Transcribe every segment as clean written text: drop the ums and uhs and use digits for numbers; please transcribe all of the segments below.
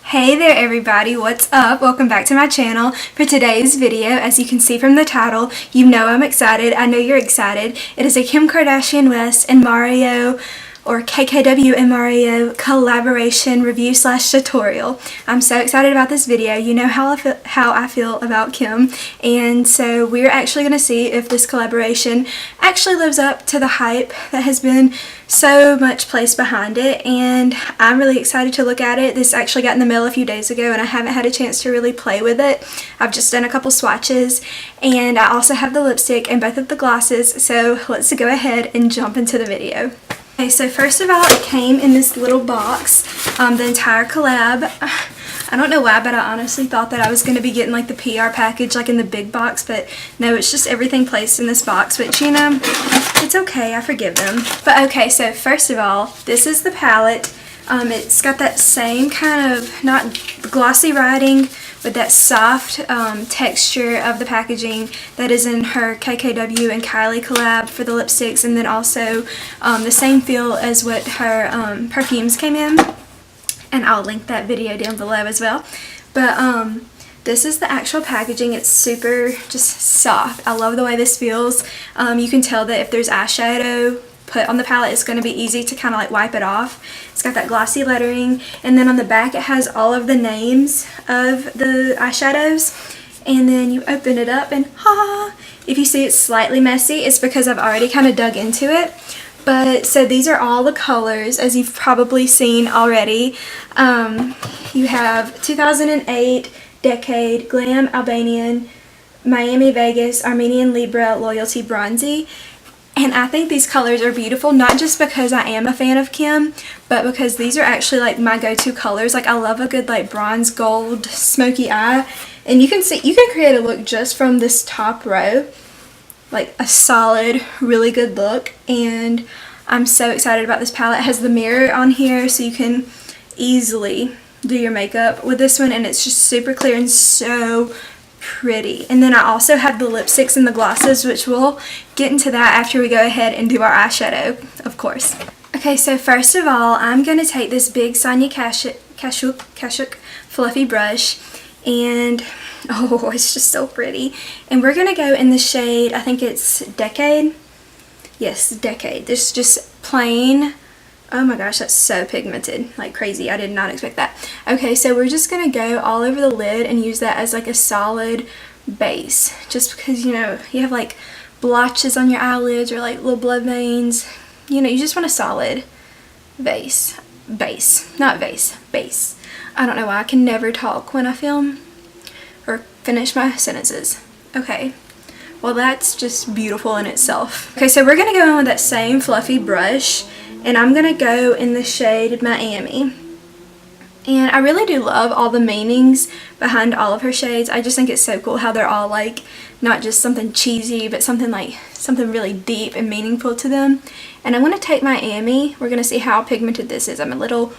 Hey there everybody, what's up? Welcome back to my channel. For today's video, as you can see from the title, you know I'm excited. I know you're excited. It is a Kim Kardashian West and Mario, or KKW and Mario, collaboration review slash tutorial. I'm so excited about this video. You know how I feel about Kim, and so we're actually going to see if this collaboration actually lives up to the hype that has been so much placed behind it, and I'm really excited to look at it. This actually got in the mail a few days ago and I haven't had a chance to really play with it. I've just done a couple swatches, and I also have the lipstick and both of the glosses, so let's go ahead and jump into the video. Okay, so first of all, it came in this little box, the entire collab. I don't know why, but I honestly thought that I was going to be getting like the PR package like in the big box, but no, it's just everything placed in this box, which, you know, it's okay, I forgive them. But okay, so first of all, this is the palette. It's got that same kind of, not glossy writing, with that soft texture of the packaging that is in her KKW and Kylie collab for the lipsticks, and then also the same feel as what her perfumes came in. And I'll link that video down below as well. But this is the actual packaging. It's super just soft. I love the way this feels. You can tell that if there's eyeshadow put on the palette, it's going to be easy to kind of like wipe it off. It's got that glossy lettering, and then on the back it has all of the names of the eyeshadows, and then you open it up and if you see it's slightly messy, it's because I've already kind of dug into it. But so these are all the colors, as you've probably seen already. You have 2008, Decade, Glam, Albanian, Miami, Vegas, Armenian, Libra, Loyalty, Bronzy. And I think these colors are beautiful, not just because I am a fan of Kim, but because these are actually like my go-to colors. Like, I love a good like bronze gold smoky eye, and you can see, you can create a look just from this top row, like a solid, really good look. And I'm so excited about this palette. It has the mirror on here, so you can easily do your makeup with this one, and it's just super clear and so pretty. And then I also have the lipsticks and the glosses, which we'll get into that after we go ahead and do our eyeshadow, of course. Okay, so first of all, I'm going to take this big Sonia Kashuk fluffy brush, and oh, it's just so pretty. And we're going to go in the shade, I think it's Decade. Yes, Decade. This is just plain. Oh my gosh, that's so pigmented, like crazy. I did not expect that. Okay, so we're just going to go all over the lid and use that as like a solid base. Just because, you know, you have like blotches on your eyelids or like little blood veins. You know, you just want a solid base. Not vase. Base. I don't know why I can never talk when I film or finish my sentences. Okay. Well, that's just beautiful in itself. Okay, so we're going to go in with that same fluffy brush, and I'm going to go in the shade Miami. And I really do love all the meanings behind all of her shades. I just think it's so cool how they're all like not just something cheesy, but something really deep and meaningful to them. And I'm going to take Miami. We're going to see how pigmented this is. I'm a little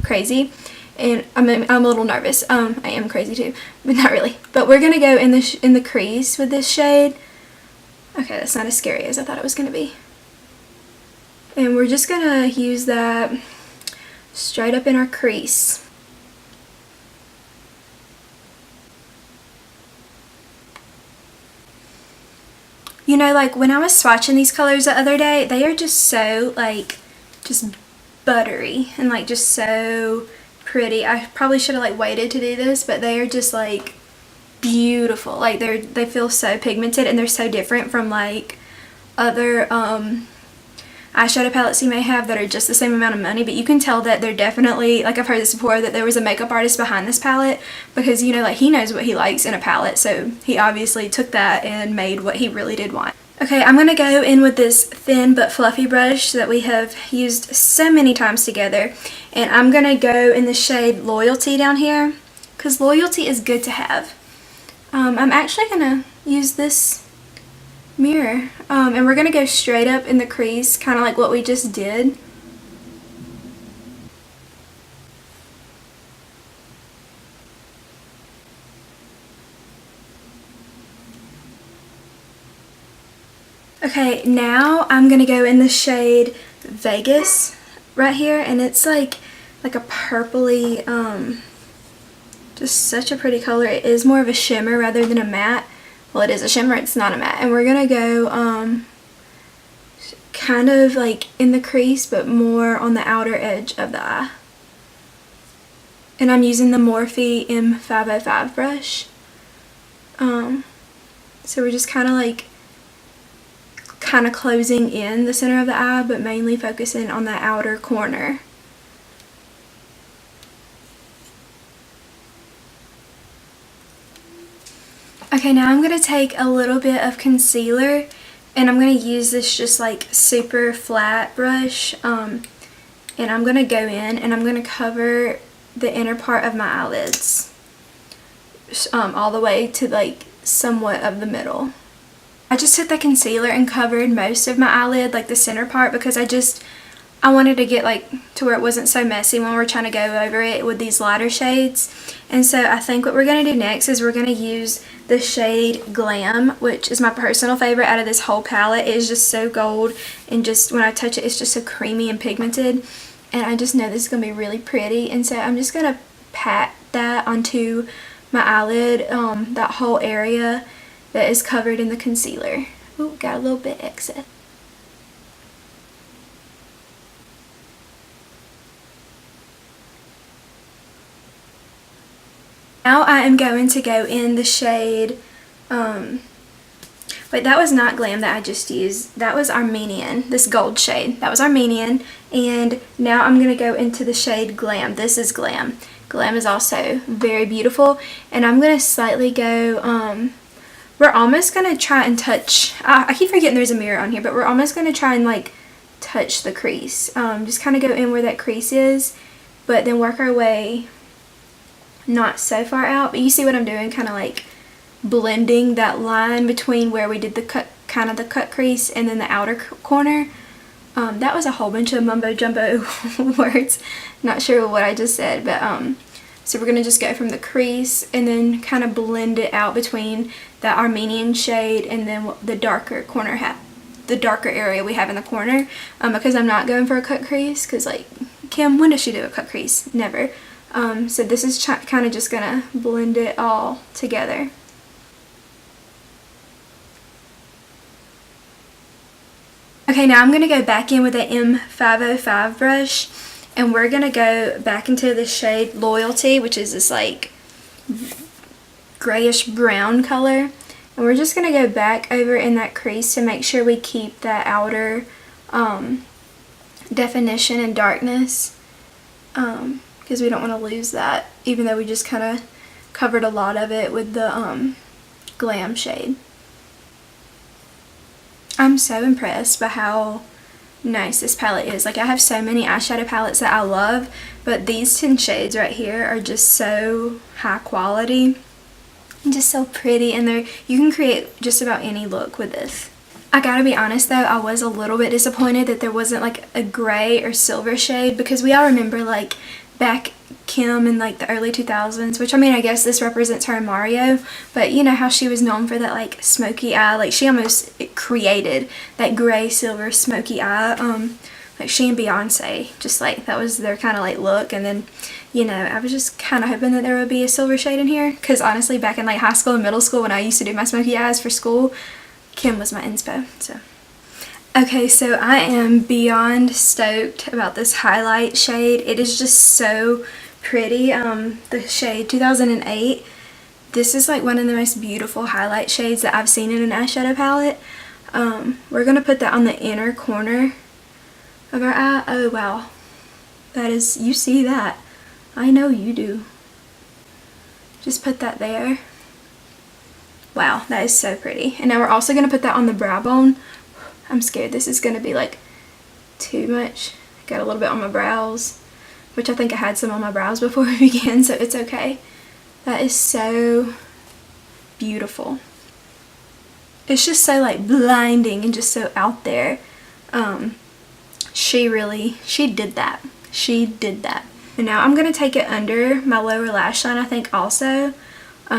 crazy, and I'm a little nervous. I am crazy too, but not really. But we're going to go in the crease with this shade. Okay, that's not as scary as I thought it was going to be. And we're just going to use that straight up in our crease. You know, like when I was swatching these colors the other day, they are just so like, just buttery and like just so pretty. I probably should have like waited to do this, but they are just like beautiful. Like they feel so pigmented, and they're so different from like other eyeshadow palettes you may have that are just the same amount of money. But you can tell that they're definitely, like I've heard this before, that there was a makeup artist behind this palette, because, you know, like he knows what he likes in a palette, so he obviously took that and made what he really did want. Okay, I'm going to go in with this thin but fluffy brush that we have used so many times together, and I'm going to go in the shade Loyalty down here, because Loyalty is good to have. I'm actually going to use this mirror, and we're going to go straight up in the crease, kind of like what we just did. Okay, now I'm going to go in the shade Vegas right here, and it's like a purpley Just such a pretty color. It is more of a shimmer rather than a matte. Well, it is a shimmer, it's not a matte. And we're gonna go kind of like in the crease, but more on the outer edge of the eye. And I'm using the Morphe M505 brush. So we're just kind of like closing in the center of the eye, but mainly focusing on the outer corner. Okay, now I'm going to take a little bit of concealer, and I'm going to use this just like super flat brush, and I'm going to go in and I'm going to cover the inner part of my eyelids, all the way to like somewhat of the middle. I just took the concealer and covered most of my eyelid, like the center part, because I wanted to get like to where it wasn't so messy when we're trying to go over it with these lighter shades. And so I think what we're going to do next is we're going to use the shade Glam, which is my personal favorite out of this whole palette. It is just so gold, and just when I touch it, it's just so creamy and pigmented. And I just know this is going to be really pretty. And so I'm just going to pat that onto my eyelid, that whole area that is covered in the concealer. Ooh, got a little bit excess. Now I am going to go in the shade, wait, that was not Glam that I just used. That was Armenian, this gold shade. That was Armenian. And now I'm going to go into the shade Glam. This is Glam. Glam is also very beautiful. And I'm going to slightly go, we're almost going to try and touch, I keep forgetting there's a mirror on here, but we're almost going to try and like touch the crease. Just kind of go in where that crease is, but then work our way not so far out. But you see what I'm doing, kind of like blending that line between where we did the cut, kind of the cut crease, and then the outer corner. That was a whole bunch of mumbo jumbo words. Not sure what I just said, but so we're going to just go from the crease and then kind of blend it out between that Armenian shade and then the darker corner the darker area we have in the corner, because I'm not going for a cut crease, because like, Kim, when does she do a cut crease? Never. So this is kind of just going to blend it all together. Okay, now I'm going to go back in with the M505 brush, and we're going to go back into the shade Loyalty, which is this like grayish brown color. And we're just going to go back over in that crease to make sure we keep that outer definition and darkness, because we don't want to lose that, even though we just kind of covered a lot of it with the Glam shade. I'm so impressed by how nice this palette is. Like, I have so many eyeshadow palettes that I love, but these 10 shades right here are just so high quality and just so pretty, and you can create just about any look with this. I gotta be honest though, I was a little bit disappointed that there wasn't like a gray or silver shade, because we all remember like back Kim in like the early 2000s, which I mean, I guess this represents her and Mario, but you know how she was known for that like smoky eye. Like, she almost created that gray silver smoky eye. Like, she and Beyonce, just like that was their kind of like look. And then, you know, I was just kind of hoping that there would be a silver shade in here, because honestly back in like high school and middle school when I used to do my smoky eyes for school, Kim was my inspo. So okay, so I am beyond stoked about this highlight shade. It is just so pretty. The shade 2008. This is like one of the most beautiful highlight shades that I've seen in an eyeshadow palette. We're going to put that on the inner corner of our eye. Oh wow. That is, you see that. I know you do. Just put that there. Wow, that is so pretty. And now we're also going to put that on the brow bone. I'm scared this is going to be like too much. Got a little bit on my brows, which I think I had some on my brows before we began, so it's okay. That is so beautiful. It's just so like blinding and just so out there. She did that. She did that. And now I'm going to take it under my lower lash line, I think also.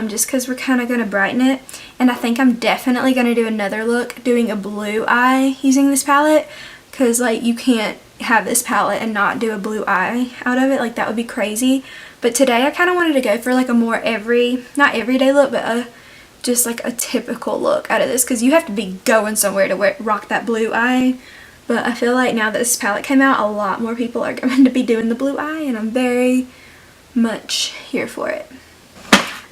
Just because we're kind of going to brighten it. And I think I'm definitely going to do another look doing a blue eye using this palette, because like you can't have this palette and not do a blue eye out of it. Like, that would be crazy. But today I kind of wanted to go for like a more not everyday look, but just like a typical look out of this, because you have to be going somewhere to rock that blue eye. But I feel like now that this palette came out, a lot more people are going to be doing the blue eye, and I'm very much here for it.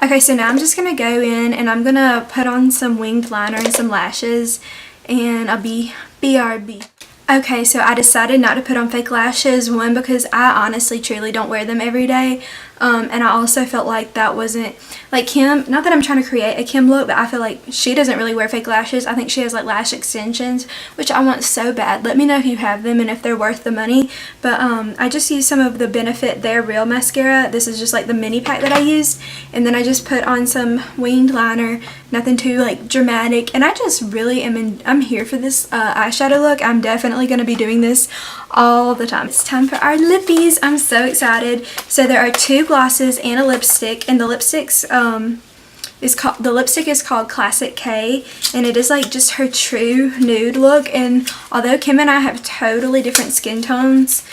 Okay, so now I'm just going to go in and I'm going to put on some winged liner and some lashes, and I'll be BRB. Okay, so I decided not to put on fake lashes, one, because I honestly truly don't wear them every day, and I also felt like that wasn't, like Kim, not that I'm trying to create a Kim look, but I feel like she doesn't really wear fake lashes. I think she has like lash extensions, which I want so bad. Let me know if you have them and if they're worth the money. But I just used some of the Benefit They're Real mascara. This is just like the mini pack that I used, and then I just put on some winged liner, nothing too like dramatic, and I just really I'm here for this eyeshadow look. I'm definitely going to be doing this all the time. It's time for our lippies. I'm so excited. So there are 2 glosses and a lipstick, and the lipstick is called Classic K, and it is like just her true nude look. And although Kim and I have totally different skin tones,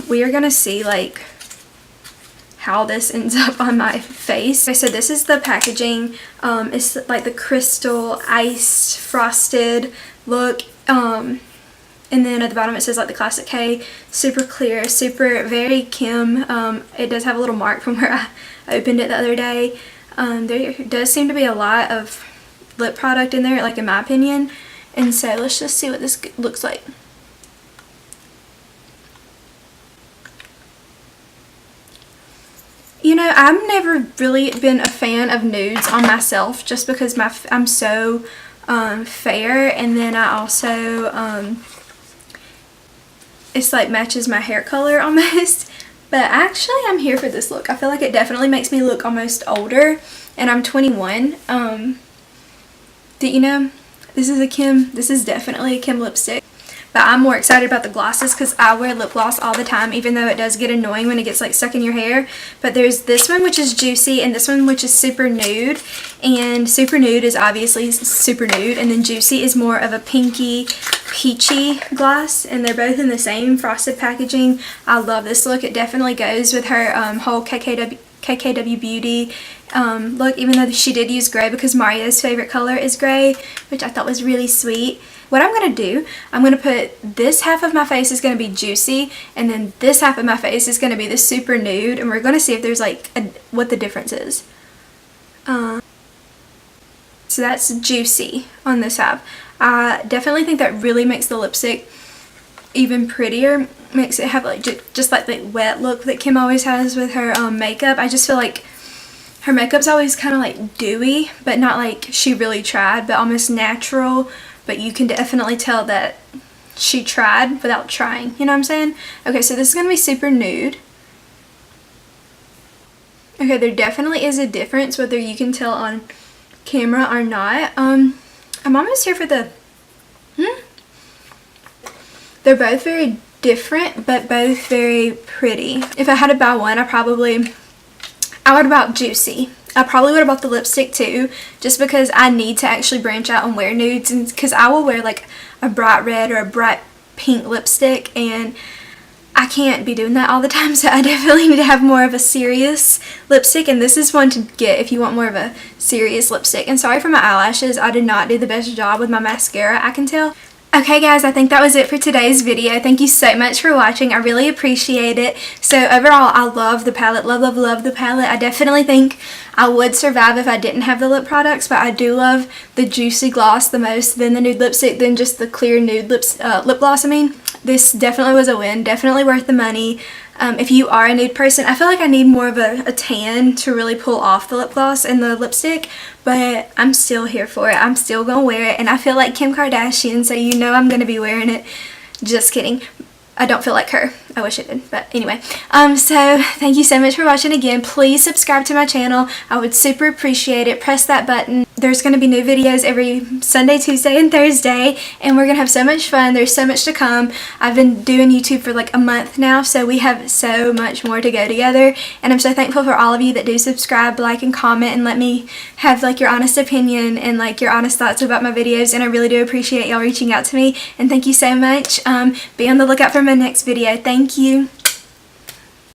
we are gonna see like how this ends up on my face. Okay, so this is the packaging. It's like the crystal iced frosted look, and then at the bottom it says like the Classic K, super clear, super very Kim. It does have a little mark from where I opened it the other day. There does seem to be a lot of lip product in there, like in my opinion, and so let's just see what this looks like. You know, I've never really been a fan of nudes on myself, just because I'm so fair, and then I also it's like matches my hair color almost. But actually I'm here for this look. I feel like it definitely makes me look almost older, and I'm 21. Did you know this is definitely a Kim lipstick? But I'm more excited about the glosses because I wear lip gloss all the time, even though it does get annoying when it gets like stuck in your hair. But there's this one which is Juicy, and this one which is Super Nude. And Super Nude is obviously super nude, and then Juicy is more of a pinky peachy gloss, and they're both in the same frosted packaging. I love this look. It definitely goes with her whole KKW Beauty look, even though she did use gray because Mario's favorite color is gray, which I thought was really sweet. What I'm going to do, I'm going to put this half of my face is going to be Juicy, and then this half of my face is going to be the Super Nude, and we're going to see if there's like what the difference is. So that's Juicy on this half. I definitely think that really makes the lipstick even prettier, makes it have like just like the wet look that Kim always has with her makeup. I just feel like her makeup's always kind of like dewy, but not like she really tried, but almost natural. But you can definitely tell that she tried without trying, you know what I'm saying? Okay, so this is going to be Super Nude. Okay, there definitely is a difference whether you can tell on camera or not. I'm almost here for the... They're both very different, but both very pretty. If I had to buy one, I would have bought Juicy. I probably would have bought the lipstick too, just because I need to actually branch out and wear nudes, and because I will wear like a bright red or a bright pink lipstick, and I can't be doing that all the time, so I definitely need to have more of a serious lipstick, and this is one to get if you want more of a serious lipstick. And sorry for my eyelashes, I did not do the best job with my mascara, I can tell. Okay guys, I think that was it for today's video. Thank you so much for watching. I really appreciate it. So overall, I love the palette. Love the palette. I definitely think I would survive if I didn't have the lip products, but I do love the Juicy gloss the most, then the nude lipstick, then just the clear nude lip gloss. This definitely was a win. Definitely worth the money. If you are a nude person, I feel like I need more of a tan to really pull off the lip gloss and the lipstick, but I'm still here for it. I'm still gonna wear it, and I feel like Kim Kardashian, so you know I'm gonna be wearing it. Just kidding. I don't feel like her. I wish I did, but anyway. So thank you so much for watching again. Please subscribe to my channel. I would super appreciate it. Press that button. There's going to be new videos every Sunday, Tuesday, and Thursday, and we're going to have so much fun. There's so much to come. I've been doing YouTube for like a month now, so we have so much more to go together, and I'm so thankful for all of you that do subscribe, like, and comment, and let me have like your honest opinion and like your honest thoughts about my videos, and I really do appreciate y'all reaching out to me, and thank you so much. Be on the lookout for my next video. Thank you.